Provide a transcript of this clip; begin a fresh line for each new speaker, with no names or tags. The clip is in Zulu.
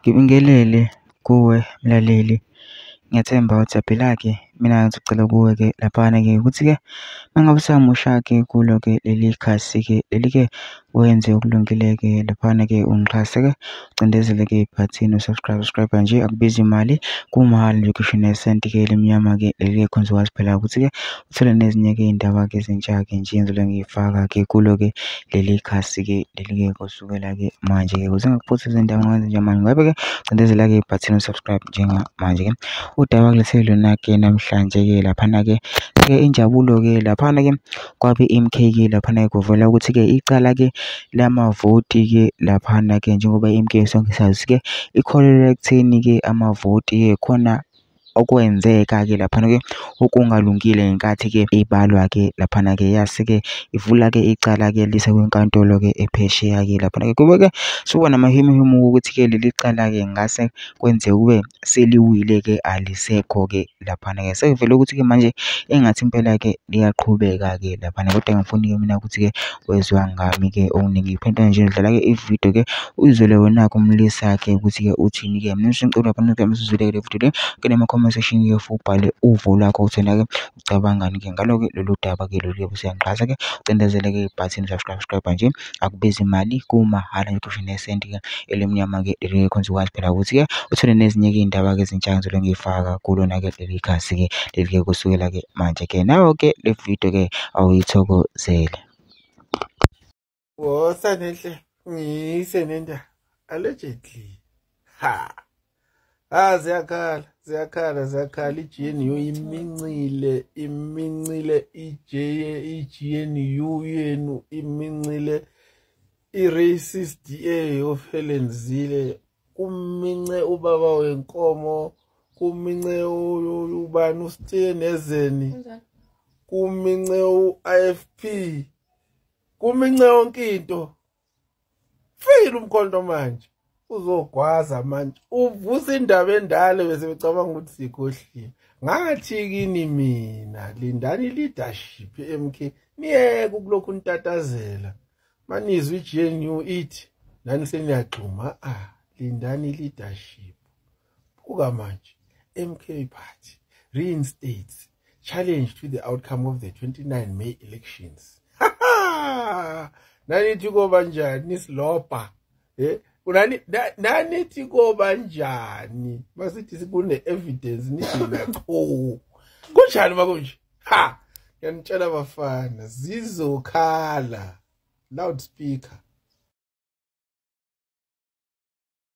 Ngibingelele kuwe mlaleli, ngiyathemba ujaphila-ke. Mina ngizocela kuwe-ke laphana-ke ukuthi-ke mangabe usamusha-ke kulo-ke leli khasi-ke leli-ke wenze okulungile-ke laphana-ke ungixhase-ke ucindezele-ke ibhathini subscribe nje akubizi imali kumahhala nje ukhishwe nesenti-ke elimnyama-ke leli-ke khona uzokwazi phela ukuthi-ke uthole nezinye-ke iy'ndaba-ke ezintsha-ke nje engizobe ngiyifaka-ke kulo-ke leli khasi-ke leli-ke kusukela-ke manje-ke ukuze ngakuphuthi izindaba ngenze njengamanje ngabe-ke cindezela-ke ibhathini subscribe njengamanje-ke udaba kulethele lona-ke namhlanje-ke laphana-ke injabulo-ke laphana-ke kwabe MK-ke laphana-ke kuvela ukuthi-ke icala-ke lamavoti-ke laphana-ke njengoba MK sonke sazi-ke ikholelwa ekutheni-ke amavoti-ke khona okwenzeka-ke laphana-ke okungalungile ngenkathi-ke ibalwa-ke laphana-ke yase-ke ivula-ke icala-ke lise kwenkantolo-ke ephesheya-ke laphana-ke kube-ke suka namahemuhemu wokuthi-ke leli cala-ke ngase kwenzeka kube seliwile-ke alisekho-ke laphana-ke sekuvele ukuthi-ke manje engathi impela-ke liyaqhubeka-ke laphana kodwa ngifuni-ke mina ukuthi-ke kweziwa ngami-ke okuningi iphinda nje udlala-ke ividiyo-ke uyizwele wena-ke umlisa-ke ukuthi-ke uthini-ke mina ngicela lapha mesizwile-ke le video le kene comment section-ke futhi ubhale uvo lwakho uthena-ke ucabangani-ke ngalo-ke lolu daba-ke lolu-ke usiyangiqhasa-ke ucindezele-ke ibhathini subscribe nje akubizi imali kumahhala nje ukhishwe nesenti-ke elimnyama-ke leli khona uzokwazi phela ukuthi-ke uthole nezinye-ke iy'ndaba-ke ezintsha engizobe ngiyifaka kulona-ke leli khasi-ke leli-ke kusukela-ke manje-ke nawe-ke le video-ke awuyithokozele.
Wosanenhle ngiyise nendaba allegedly ziyakhala i-GNU imincile i-GNU yenu imincile i-racist DA of Helen Zille kumince ubaba wenkomo kumince ubani uStenezen kumince u-IFP kumince yonke into file umkhonto manje uzogwaza manje uvusa indaba endala bese becabanga ukuthi sikhohliwe ngathi kini mina lindani leadership MK niyeke ukulokhu ntatazela manizwe i-GNU ithi nani seniyaxhuma lindani leadership buka manje MK party reinstates challenge to the outcome of the 29 May elections. Nanithi koba njani nisilopha nanithi koba njani masithi sikune evidence nithi nacho kunjani makunje ngiyanitshela bafana zizokhala loudspeaker